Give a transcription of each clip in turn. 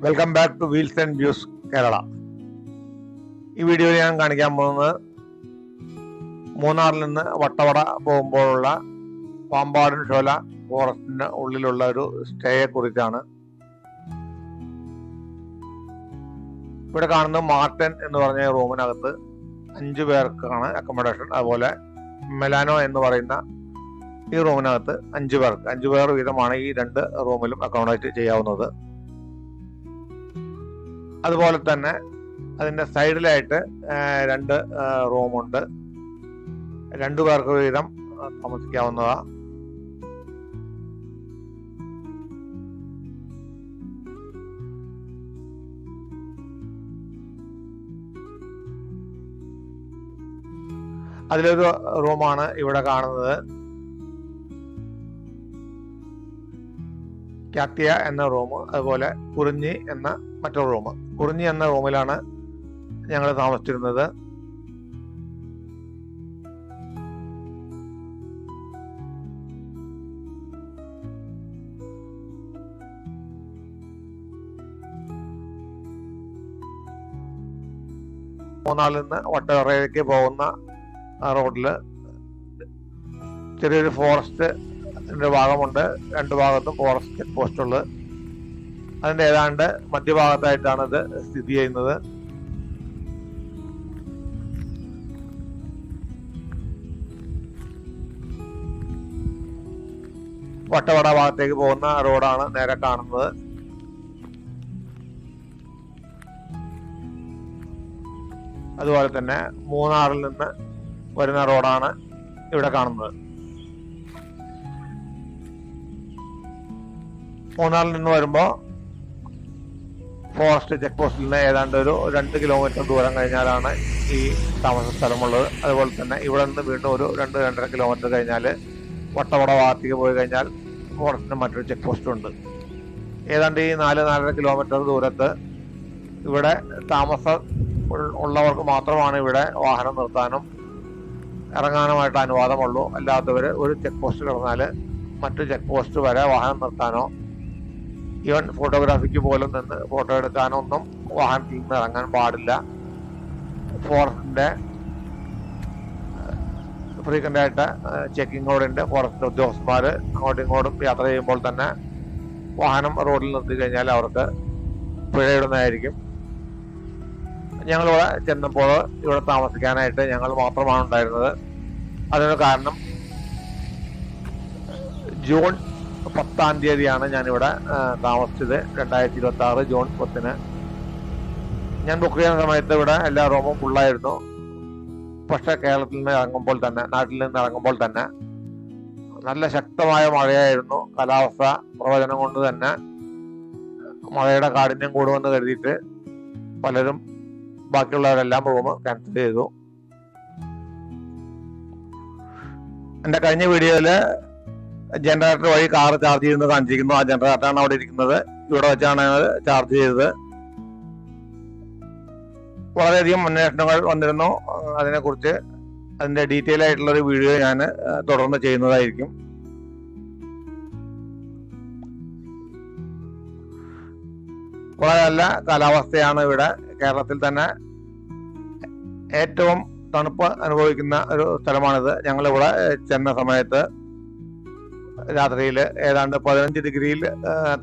Welcome back to wheels and views Kerala. ഈ വീഡിയോയിൽ ഞാൻ കാണിക്കാൻ പോകുന്നത് മൂന്നാറിൽ നിന്ന് വട്ടവട പോകുമ്പോഴുള്ള പാമ്പാടൻ ഷോല ഫോറസ്റ്റിന് ഉള്ളിലുള്ള ഒരു സ്റ്റേയെ കുറിച്ചാണ്. ഇവിടെ കാണുന്നത് മാർട്ടൻ എന്ന് പറഞ്ഞ റൂമിനകത്ത് 5 പേർക്കാണ് അക്കോമഡേഷൻ. അതുപോലെ മെലാനോ എന്ന് പറയുന്ന ഈ റൂമിനകത്ത് 5 പേർ വീതമാണ് ഈ 2 റൂമിലും അക്കോമഡേറ്റ് ചെയ്യാവുന്നത്. അതുപോലെ തന്നെ അതിൻ്റെ സൈഡിലായിട്ട് 2 റൂമുണ്ട്. 2 പേർക്ക് വീതം താമസിക്കാവുന്നതാണ്. അതിലൊരു റൂമാണ് ഇവിടെ കാണുന്നത്. ക്യാത്തിയ എന്ന റൂം, അതുപോലെ കുറിഞ്ഞി എന്ന മറ്റൊരു റൂം. കുറിഞ്ഞി എന്ന റൂമിലാണ് ഞങ്ങൾ താമസിച്ചിരുന്നത്. മൂന്നാറിൽ നിന്ന് വട്ടവടയിലേക്ക് പോകുന്ന റോഡിൽ ചെറിയൊരു ഫോറസ്റ്റ് ഭാഗമുണ്ട്. 2 ഭാഗത്തും ഫോറസ്റ്റ് ചെക്ക് പോസ്റ്റുള്ളത്. അതിൻ്റെ ഏതാണ്ട് മധ്യഭാഗത്തായിട്ടാണ് ഇത് സ്ഥിതി ചെയ്യുന്നത്. വട്ടവട ഭാഗത്തേക്ക് പോകുന്ന റോഡാണ് നേരെ കാണുന്നത്. അതുപോലെ തന്നെ മൂന്നാറിൽ നിന്ന് വരുന്ന റോഡാണ് ഇവിടെ കാണുന്നത്. മൂന്നാറിൽ നിന്ന് വരുമ്പോൾ ഫോറസ്റ്റ് ചെക്ക് പോസ്റ്റിൽ നിന്ന് ഏതാണ്ട് ഒരു 2 കിലോമീറ്റർ ദൂരം കഴിഞ്ഞാലാണ് ഈ താമസ സ്ഥലമുള്ളത്. അതുപോലെ തന്നെ ഇവിടെ നിന്ന് വീണ്ടും ഒരു 2-2.5 കിലോമീറ്റർ കഴിഞ്ഞാൽ വട്ടവട ഭാഗത്തേക്ക് പോയി കഴിഞ്ഞാൽ ഫോറസ്റ്റിന് മറ്റൊരു ചെക്ക് പോസ്റ്റ് ഉണ്ട്. ഏതാണ്ട് ഈ 4-4.5 കിലോമീറ്റർ ദൂരത്ത് ഇവിടെ താമസം ഉള്ളവർക്ക് മാത്രമാണ് ഇവിടെ വാഹനം നിർത്താനും ഇറങ്ങാനുമായിട്ട് അനുവാദമുള്ളൂ. അല്ലാത്തവർ ഒരു ചെക്ക് പോസ്റ്റ് കടന്നാൽ മറ്റു ചെക്ക് പോസ്റ്റ് വരെ വാഹനം നിർത്താനോ ഈവൻ ഫോട്ടോഗ്രാഫിക്ക് പോലും നിന്ന് ഫോട്ടോ എടുക്കാനോ ഒന്നും വാഹനത്തിൽ നിന്ന് ഇറങ്ങാൻ പാടില്ല. ഫോറസ്റ്റിൻ്റെ ഫ്രീക്വൻ്റ് ആയിട്ട് ചെക്കിംഗ് റോഡിൻ്റെ ഫോറസ്റ്റ് ഉദ്യോഗസ്ഥന്മാർ അങ്ങോട്ടും ഇങ്ങോട്ടും യാത്ര ചെയ്യുമ്പോൾ തന്നെ വാഹനം റോഡിൽ നിർത്തി കഴിഞ്ഞാൽ അവർക്ക് പിഴയിടുന്നതായിരിക്കും. ഞങ്ങളിവിടെ ചെന്നപ്പോൾ ഇവിടെ താമസിക്കാനായിട്ട് ഞങ്ങൾ മാത്രമാണ് ഉണ്ടായിരുന്നത്. അതിന് കാരണം ജൂൺ 10-ാം തീയതിയാണ് ഞാനിവിടെ താമസിച്ചത്. 2026 ജൂൺ 10-ന് ഞാൻ ബുക്ക് ചെയ്യുന്ന സമയത്ത് ഇവിടെ എല്ലാ റൂമും ഫുള്ളായിരുന്നു. പക്ഷേ കേരളത്തിൽ നിന്ന് ഇറങ്ങുമ്പോൾ തന്നെ, നാട്ടിൽ നിന്ന് ഇറങ്ങുമ്പോൾ തന്നെ നല്ല ശക്തമായ മഴയായിരുന്നു. കാലാവസ്ഥ പ്രവചനം കൊണ്ട് തന്നെ മഴയുടെ കാഠിന്യം കൂടുമെന്ന് കരുതിയിട്ട് പലരും ബാക്കിയുള്ളവരെല്ലാം റൂം ക്യാൻസൽ ചെയ്തു. എൻ്റെ കഴിഞ്ഞ വീഡിയോയിൽ ജനറേറ്റർ വഴി കാർ ചാർജ് ചെയ്യുന്നത് കാണിച്ചിരിക്കുന്നു. ആ ജനറേറ്ററാണ് അവിടെ ഇരിക്കുന്നത്. ഇവിടെ വെച്ചാണ് ചാർജ് ചെയ്തത്. വളരെയധികം അന്വേഷണങ്ങൾ വന്നിരുന്നു. അതിനെക്കുറിച്ച് അതിൻ്റെ ഡീറ്റെയിൽ ആയിട്ടുള്ളൊരു വീഡിയോ ഞാൻ തുടർന്ന് ചെയ്യുന്നതായിരിക്കും. വളരെ നല്ല കാലാവസ്ഥയാണ് ഇവിടെ. കേരളത്തിൽ തന്നെ ഏറ്റവും തണുപ്പ് അനുഭവിക്കുന്ന ഒരു സ്ഥലമാണിത്. ഞങ്ങളിവിടെ ചെന്ന സമയത്ത് രാത്രിയിൽ ഏതാണ്ട് 15 ഡിഗ്രിയിൽ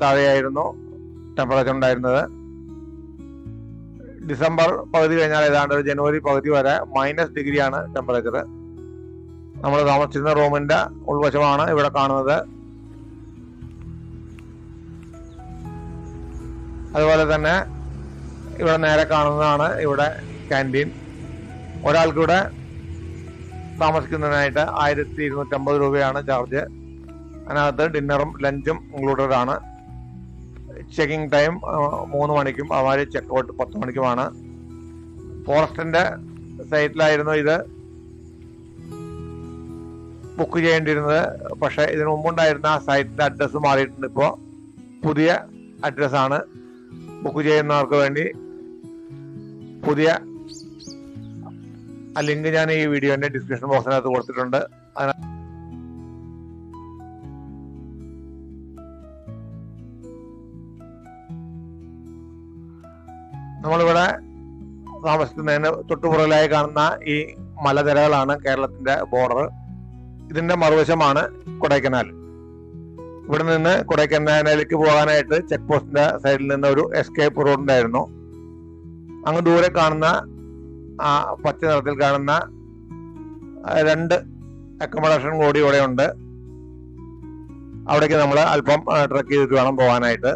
താഴെയായിരുന്നു ടെമ്പറേച്ചർ ഉണ്ടായിരുന്നത്. ഡിസംബർ പകുതി കഴിഞ്ഞാൽ ഏതാണ്ട് ഒരു ജനുവരി പകുതി വരെ -ഡിഗ്രിയാണ് ടെമ്പറേച്ചർ. നമ്മൾ താമസിച്ചിരുന്ന റൂമിൻ്റെ ഉൾവശമാണ് ഇവിടെ കാണുന്നത്. അതുപോലെ തന്നെ ഇവിടെ നേരെ കാണുന്നതാണ് ഇവിടെ ക്യാൻറ്റീൻ. ഒരാൾക്കിവിടെ താമസിക്കുന്നതിനായിട്ട് 1250 രൂപയാണ് ചാർജ്. അതിനകത്ത് ഡിന്നറും ലഞ്ചും ഇൻക്ലൂഡഡ് ആണ്. ചെക്കിംഗ് ടൈം 3 മണിക്കും അതുമാതിരി ചെക്ക് ഔട്ട് 10 മണിക്കുമാണ്. ഫോറസ്റ്റിൻ്റെ സൈറ്റിലായിരുന്നു ഇത് ബുക്ക് ചെയ്യേണ്ടിയിരുന്നത്. പക്ഷേ ഇതിനു മുമ്പുണ്ടായിരുന്ന ആ സൈറ്റിൻ്റെ അഡ്രസ്സ് മാറിയിട്ടുണ്ട്. ഇപ്പോൾ പുതിയ അഡ്രസ്സാണ്. ബുക്ക് ചെയ്യുന്നവർക്ക് വേണ്ടി പുതിയ ലിങ്ക് ഞാൻ ഈ വീഡിയോൻ്റെ ഡിസ്ക്രിപ്ഷൻ ബോക്സിനകത്ത് കൊടുത്തിട്ടുണ്ട്. നമ്മളിവിടെ താമസിക്കുന്നതിന് തൊട്ടുപുറകിലായി കാണുന്ന ഈ മലനിരകളാണ് കേരളത്തിന്റെ ബോർഡർ. ഇതിന്റെ മറുവശമാണ് കൊടൈക്കനാൽ. ഇവിടെ നിന്ന് കൊടൈക്കനാലിലേക്ക് പോകാനായിട്ട് ചെക്ക് പോസ്റ്റിന്റെ സൈഡിൽ നിന്ന് ഒരു എസ്കേപ്പ് റോഡ് ഉണ്ടായിരുന്നു. അങ്ങ് ദൂരെ കാണുന്ന ആ പച്ച നിറത്തിൽ കാണുന്ന 2 അക്കോമഡേഷൻ കൂടി ഇവിടെ ഉണ്ട്. അവിടേക്ക് നമ്മൾ അല്പം ട്രക്ക് ചെയ്തിട്ട് വേണം പോകാനായിട്ട്.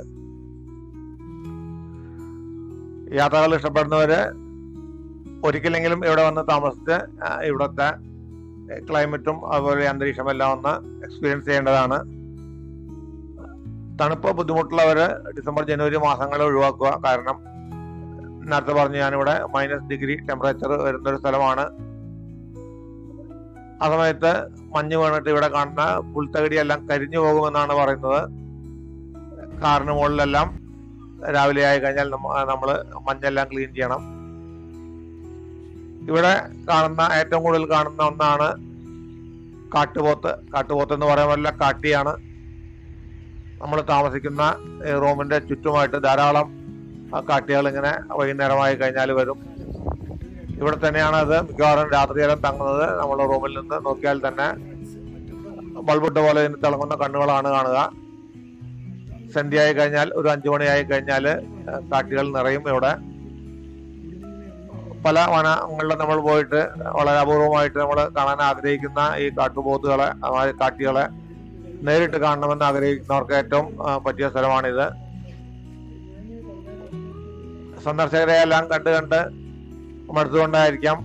യാത്രകൾ ഇഷ്ടപ്പെടുന്നവര് ഒരിക്കലെങ്കിലും ഇവിടെ വന്ന് താമസിച്ച് ഇവിടുത്തെ ക്ലൈമറ്റും അതുപോലെ അന്തരീക്ഷം എല്ലാം ഒന്ന് എക്സ്പീരിയൻസ് ചെയ്യേണ്ടതാണ്. തണുപ്പ് ബുദ്ധിമുട്ടുള്ളവര് ഡിസംബർ ജനുവരി മാസങ്ങൾ ഒഴിവാക്കുക. കാരണം നേരത്തെ പറഞ്ഞു, ഞാനിവിടെ -° ടെമ്പറേച്ചർ വരുന്നൊരു സ്ഥലമാണ്. ആ സമയത്ത് മഞ്ഞ് വീണിട്ട് ഇവിടെ കാണുന്ന പുൽത്തകിടിയെല്ലാം കരിഞ്ഞു പോകുമെന്നാണ് പറയുന്നത്. കാറിന് മുകളിലെല്ലാം രാവിലെ ആയി കഴിഞ്ഞാൽ നമ്മൾ മഞ്ഞെല്ലാം ക്ലീൻ ചെയ്യണം. ഇവിടെ കാണുന്ന ഏറ്റവും കൂടുതൽ കാണുന്ന ഒന്നാണ് കാട്ടുപോത്ത്. കാട്ടുപോത്ത് എന്ന് പറയുമ്പോൾ കാട്ടിയാണ്. നമ്മൾ താമസിക്കുന്ന റൂമിന്റെ ചുറ്റുമായിട്ട് ധാരാളം കാട്ടികൾ ഇങ്ങനെ വൈകുന്നേരമായി കഴിഞ്ഞാൽ വരും. ഇവിടെ തന്നെയാണ് അത് മിക്കവാറും രാത്രികാലം തങ്ങുന്നത്. നമ്മൾ റൂമിൽ നിന്ന് നോക്കിയാൽ തന്നെ ബൾബിട്ട പോലെ ഇതിന് തിളങ്ങുന്ന കണ്ണുകളാണ് കാണുക. സന്ധ്യയായി കഴിഞ്ഞാൽ ഒരു 5 മണിയായി കഴിഞ്ഞാൽ കാട്ടികൾ നിറയും. ഇവിടെ പല വനങ്ങളിലും നമ്മൾ പോയിട്ട് വളരെ അപൂർവമായിട്ട് നമ്മൾ കാണാൻ ആഗ്രഹിക്കുന്ന ഈ കാട്ടുപോത്തുകളെ, കാട്ടികളെ നേരിട്ട് കാണണമെന്ന് ആഗ്രഹിക്കുന്നവർക്ക് ഏറ്റവും പറ്റിയ സ്ഥലമാണിത്. സന്ദർശകരെ എല്ലാം കണ്ട് മടുത്തുകൊണ്ടായിരിക്കാം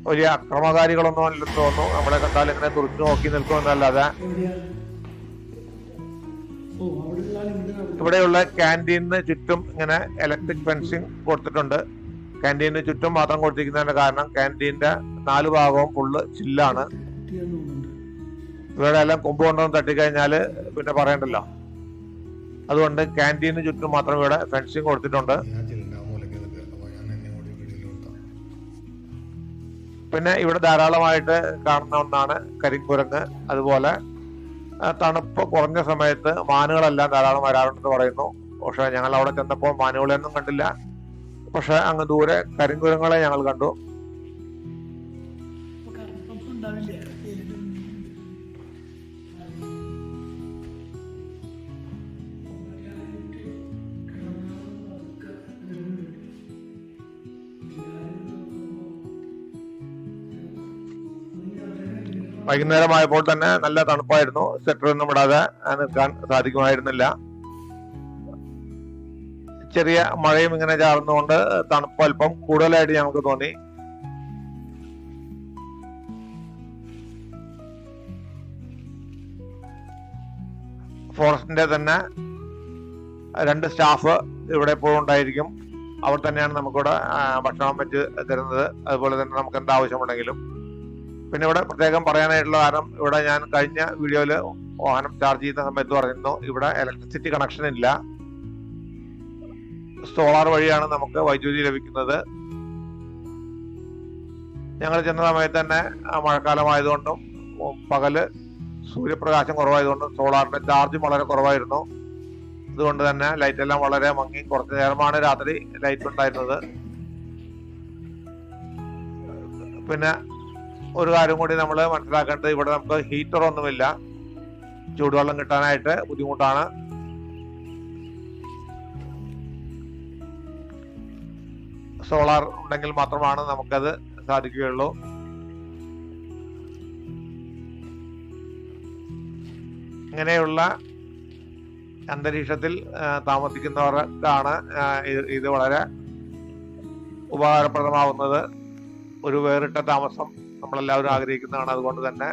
വലിയ അക്രമകാരികളൊന്നും അല്ലെന്ന് തോന്നുന്നു. നമ്മളെ കണ്ടാൽ ഇങ്ങനെ തുറച്ചു നോക്കി നിൽക്കുമെന്നല്ലാതെ. ഇവിടെയുള്ള ക്യാൻറ്റീനിന് ചുറ്റും ഇങ്ങനെ ഇലക്ട്രിക് ഫെൻസിങ് കൊടുത്തിട്ടുണ്ട്. ക്യാൻറ്റീനിന് ചുറ്റും മാത്രം കൊടുത്തിരിക്കുന്നതിന്റെ കാരണം ക്യാൻറ്റീന്റെ 4 ഭാഗവും ഫുള്ള് ചില്ലാണ്. ഇവിടെ എല്ലാം കൊമ്പ് കൊണ്ടൊന്നും തട്ടിക്കഴിഞ്ഞാല് പിന്നെ പറയണ്ടല്ലോ. അതുകൊണ്ട് ക്യാൻറ്റീന് ചുറ്റും മാത്രം ഇവിടെ ഫെൻസിങ് കൊടുത്തിട്ടുണ്ട്. പിന്നെ ഇവിടെ ധാരാളമായിട്ട് കാണുന്ന ഒന്നാണ് കരിങ്കുരങ്ങ്. അതുപോലെ തണുപ്പ് കുറഞ്ഞ സമയത്ത് മാനുകളെല്ലാം ധാരാളം വരാറുണ്ടെന്ന് പറയുന്നു. പക്ഷെ ഞങ്ങൾ അവിടെ ചെന്നപ്പോൾ മാനുകളെയൊന്നും കണ്ടില്ല. പക്ഷെ അങ്ങ് ദൂരെ കരിങ്കുരങ്ങളെ ഞങ്ങൾ കണ്ടു. വൈകുന്നേരമായപ്പോൾ തന്നെ നല്ല തണുപ്പായിരുന്നു. സ്വെറ്ററൊന്നും ഇടാതെ നിൽക്കാൻ സാധിക്കുമായിരുന്നില്ല. ചെറിയ മഴയും ഇങ്ങനെ ചാർന്നുകൊണ്ട് തണുപ്പ് അല്പം കൂടുതലായിട്ട് ഞങ്ങൾക്ക് തോന്നി. ഫോറസ്റ്റിന്റെ തന്നെ 2 സ്റ്റാഫ് ഇവിടെ എപ്പോഴും ഉണ്ടായിരിക്കും. അവർ തന്നെയാണ് നമുക്കിവിടെ ഭക്ഷണം വെച്ച് തരുന്നത്. അതുപോലെ തന്നെ നമുക്ക് എന്താവശ്യമുണ്ടെങ്കിലും. പിന്നെ ഇവിടെ പ്രത്യേകം പറയാനായിട്ടുള്ള കാരണം, ഇവിടെ ഞാൻ കഴിഞ്ഞ വീഡിയോയിൽ വാഹനം ചാർജ് ചെയ്യുന്ന സമയത്ത് പറയുന്നു, ഇവിടെ ഇലക്ട്രിസിറ്റി കണക്ഷൻ ഇല്ല. സോളാർ വഴിയാണ് നമുക്ക് വൈദ്യുതി ലഭിക്കുന്നത്. ഞങ്ങൾ ചെന്ന സമയത്ത് തന്നെ മഴക്കാലമായതുകൊണ്ടും പകല് സൂര്യപ്രകാശം കുറവായതുകൊണ്ടും സോളാറിന്റെ ചാർജും വളരെ കുറവായിരുന്നു. അതുകൊണ്ട് തന്നെ ലൈറ്റ് എല്ലാം വളരെ മങ്ങി. കുറച്ചു നേരമാണ് രാത്രി ലൈറ്റ് ഉണ്ടായിരുന്നത്. പിന്നെ ഒരു കാര്യം കൂടി നമ്മൾ മനസ്സിലാക്കേണ്ടത്, ഇവിടെ നമുക്ക് ഹീറ്റർ ഒന്നുമില്ല. ചൂടുവെള്ളം കിട്ടാനായിട്ട് ബുദ്ധിമുട്ടാണ്. സോളാർ ഉണ്ടെങ്കിൽ മാത്രമാണ് നമുക്കത് സാധിക്കുകയുള്ളൂ. ഇങ്ങനെയുള്ള അന്തരീക്ഷത്തിൽ താമസിക്കുന്നവർക്കാണ് ഇത് വളരെ ഉപകാരപ്രദമാവുന്നത്. ഒരു വേറിട്ട താമസം നമ്മളെല്ലാവരും ആഗ്രഹിക്കുന്നതാണ്. അതുകൊണ്ട് തന്നെ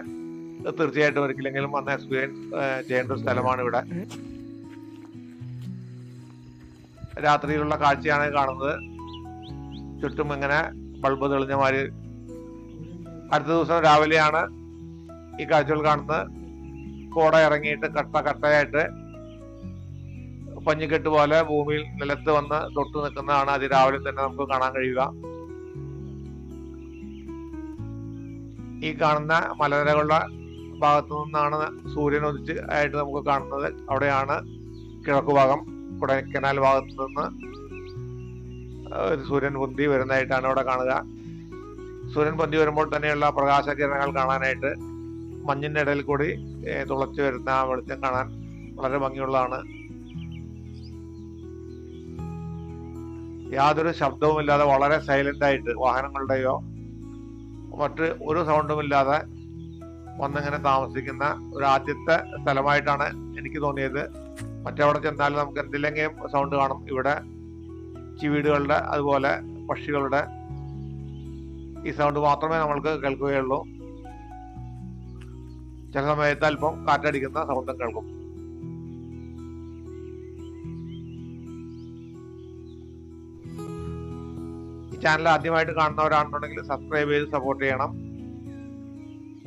തീർച്ചയായിട്ടും ഒരിക്കലെങ്കിലും വന്ന് എക്സ്പീരിയൻസ് ചെയ്യേണ്ട ഒരു സ്ഥലമാണ് ഇവിടെ. രാത്രിയിലുള്ള കാഴ്ചയാണ് കാണുന്നത്. ചുറ്റും ഇങ്ങനെ ബൾബ് തെളിഞ്ഞ മാതിരി. അടുത്ത ദിവസം രാവിലെയാണ് ഈ കാഴ്ചകൾ കാണുന്നത്. കോട ഇറങ്ങിയിട്ട് കട്ടയായിട്ട് പഞ്ഞിക്കെട്ട് പോലെ ഭൂമിയിൽ നിലത്ത് വന്ന് തൊട്ട് നിൽക്കുന്നതാണ് അതിരാവിലെ തന്നെ നമുക്ക് കാണാൻ കഴിയുക. ഈ കാണുന്ന മലനിരകളുടെ ഭാഗത്തു നിന്നാണ് സൂര്യൻ ഉദിച്ച് ആയിട്ട് നമുക്ക് കാണുന്നത്. അവിടെയാണ് കിഴക്ക് ഭാഗം. കൊടൈക്കനാൽ ഭാഗത്തു നിന്ന് ഒരു സൂര്യൻ പൊന്തി വരുന്നതായിട്ടാണ് ഇവിടെ കാണുക. സൂര്യൻ പൊന്തി വരുമ്പോൾ തന്നെയുള്ള പ്രകാശകിരണങ്ങൾ കാണാനായിട്ട് മഞ്ഞിൻ്റെ ഇടയിൽ കൂടി തുളച്ചു വരുന്ന ആ വെളിച്ചം കാണാൻ വളരെ ഭംഗിയുള്ളതാണ്. യാതൊരു ശബ്ദവുമില്ലാതെ വളരെ സൈലന്റ് ആയിട്ട് വാഹനങ്ങളുടെയോ മറ്റ് ഒരു സൗണ്ടുമില്ലാതെ വന്നിങ്ങനെ താമസിക്കുന്ന ഒരു ആദ്യത്തെ സ്ഥലമായിട്ടാണ് എനിക്ക് തോന്നിയത്. മറ്റെവിടെ ചെന്നാലും നമുക്ക് എന്തില്ലെങ്കിലും സൗണ്ട് കാണും. ഇവിടെ ചിവീടുകളുടെ അതുപോലെ പക്ഷികളുടെ ഈ സൗണ്ട് മാത്രമേ നമ്മൾക്ക് കേൾക്കുകയുള്ളൂ. ചില സമയത്ത് അല്പം കാറ്റടിക്കുന്ന സൗണ്ടും കേൾക്കും. ഈ ചാനൽ ആദ്യമായിട്ട് കാണുന്നവരാണെന്നുണ്ടെങ്കിൽ സബ്സ്ക്രൈബ് ചെയ്ത് സപ്പോർട്ട് ചെയ്യണം.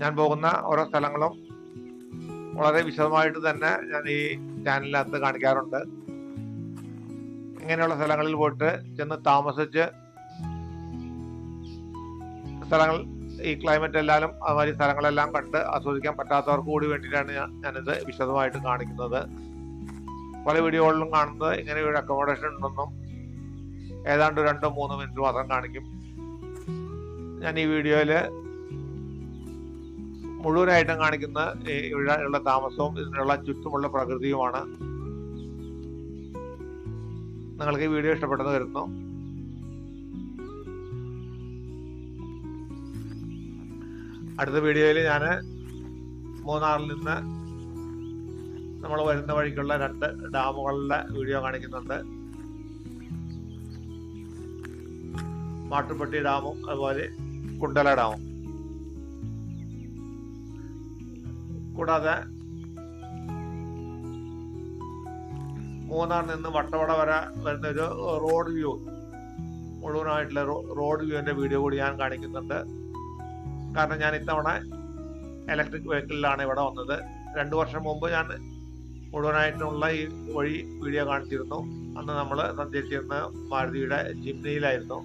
ഞാൻ പോകുന്ന ഓരോ സ്ഥലങ്ങളും വളരെ വിശദമായിട്ട് തന്നെ ഞാൻ ഈ ചാനലിനകത്ത് കാണിക്കാറുണ്ട്. ഇങ്ങനെയുള്ള സ്ഥലങ്ങളിൽ പോയിട്ട് ചെന്ന് താമസിച്ച് സ്ഥലങ്ങൾ ഈ ക്ലൈമറ്റ് എല്ലാവരും അതുമാതിരി സ്ഥലങ്ങളെല്ലാം കണ്ട് ആസ്വദിക്കാൻ പറ്റാത്തവർക്ക് കൂടി വേണ്ടിയിട്ടാണ് ഞാനിത് വിശദമായിട്ട് കാണിക്കുന്നത്. പല വീഡിയോകളിലും കാണുന്നത് ഇങ്ങനെ ഒരു അക്കോമഡേഷൻ ഉണ്ടെന്നും ഏതാണ്ട് 2-3 മിനിറ്റ് മാത്രം കാണിക്കും. ഞാൻ ഈ വീഡിയോയിൽ മുഴുവനായിട്ടും കാണിക്കുന്ന ഇവിടെ ഉള്ള താമസവും ഇതിനുള്ള ചുറ്റുമുള്ള പ്രകൃതിയുമാണ്. നിങ്ങൾക്ക് ഈ വീഡിയോ ഇഷ്ടപ്പെട്ടെന്ന് കരുതുന്നു. അടുത്ത വീഡിയോയിൽ ഞാൻ മൂന്നാറിൽ നിന്ന് നമ്മൾ വരുന്ന വഴിക്കുള്ള 2 ഡാമുകളുടെ വീഡിയോ കാണിക്കുന്നുണ്ട്. മാട്ടുപ്പെട്ടി ഡാമും അതുപോലെ കുണ്ടല ഡാമും. കൂടാതെ മൂന്നാറിൽ നിന്ന് വട്ടവട വരെ വരുന്ന ഒരു റോഡ് വ്യൂ, മുഴുവനായിട്ടുള്ള റോഡ് വ്യൂവിന്റെ വീഡിയോ കൂടി ഞാൻ കാണിക്കുന്നുണ്ട്. കാരണം ഞാൻ ഇത്തവണ ഇലക്ട്രിക് വെഹിക്കിളിലാണ് ഇവിടെ വന്നത്. 2 വർഷം മുമ്പ് ഞാൻ മുഴുവനായിട്ടുള്ള ഈ വഴി വീഡിയോ കാണിച്ചിരുന്നു. അന്ന് നമ്മൾ സഞ്ചരിച്ചിരുന്ന മാരുതിയുടെ ജിംനിയിലായിരുന്നു.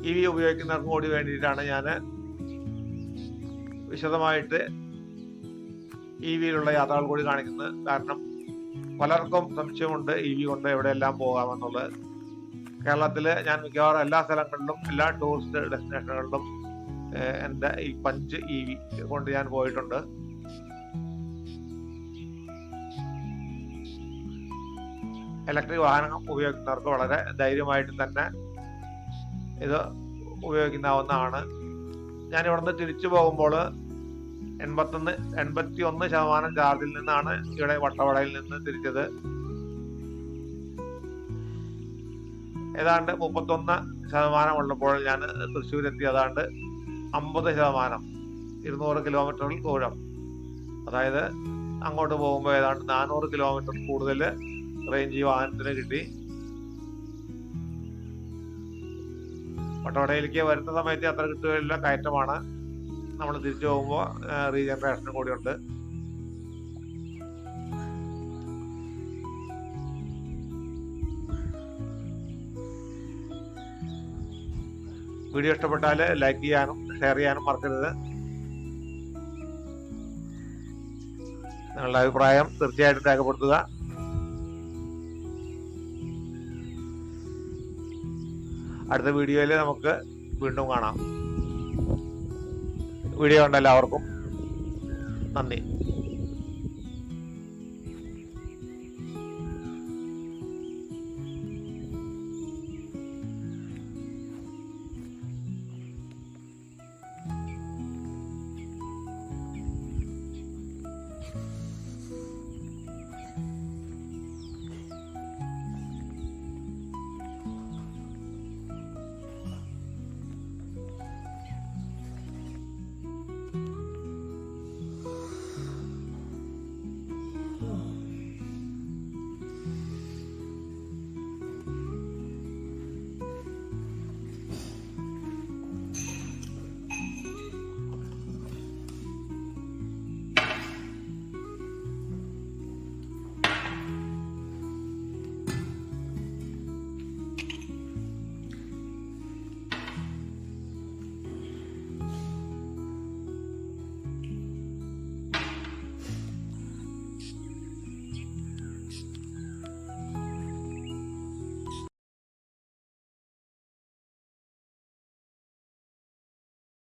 EV ഉപയോഗിക്കുന്നവർക്കും കൂടി വേണ്ടിയിട്ടാണ് ഞാൻ വിശദമായിട്ട് EVയിലുള്ള യാത്രകൾ കൂടി കാണിക്കുന്നത്. കാരണം പലർക്കും സംശയമുണ്ട് EV കൊണ്ട് എവിടെയെല്ലാം പോകാമെന്നുള്ളത്. കേരളത്തിൽ ഞാൻ മിക്കവാറും എല്ലാ സ്ഥലങ്ങളിലും എല്ലാ ടൂറിസ്റ്റ് ഡെസ്റ്റിനേഷനുകളിലും എൻ്റെ ഈ പഞ്ച് EV കൊണ്ട് ഞാൻ പോയിട്ടുണ്ട്. ഇലക്ട്രിക് വാഹനം ഉപയോഗിക്കുന്നവർക്ക് വളരെ ധൈര്യമായിട്ട് തന്നെ ഇത് ഉപയോഗിക്കാവുന്നതാണ്. ഞാൻ ഇവിടുന്ന് തിരിച്ചു പോകുമ്പോൾ 81% ചാർജിൽ നിന്നാണ് ഇവിടെ വട്ടവടയിൽ നിന്ന് തിരിച്ചത്. ഏതാണ്ട് 31% ഉള്ളപ്പോൾ ഞാൻ തൃശ്ശൂരെത്തി. ഏതാണ്ട് 50%, 200 കിലോമീറ്ററിൽ ദൂരം. അതായത് അങ്ങോട്ട് പോകുമ്പോൾ ഏതാണ്ട് 400 കിലോമീറ്റർ കൂടുതൽ റേഞ്ച് ഈ വാഹനത്തിന് കിട്ടി. വട്ടവടയിലേക്ക് വരുന്ന സമയത്ത് അത്ര കിട്ടുകയില്ല, കയറ്റമാണ്. നമ്മൾ തിരിച്ചു പോകുമ്പോൾ റീജനറേഷനും കൂടിയുണ്ട്. വീഡിയോ ഇഷ്ടപ്പെട്ടാൽ ലൈക്ക് ചെയ്യാനും ഷെയർ ചെയ്യാനും മറക്കരുത്. നിങ്ങളുടെ അഭിപ്രായം തീർച്ചയായിട്ടും രേഖപ്പെടുത്തുക. അടുത്ത വീഡിയോയിൽ നമുക്ക് വീണ്ടും കാണാം. വീഡിയോ കണ്ട എല്ലാവർക്കും നന്ദി.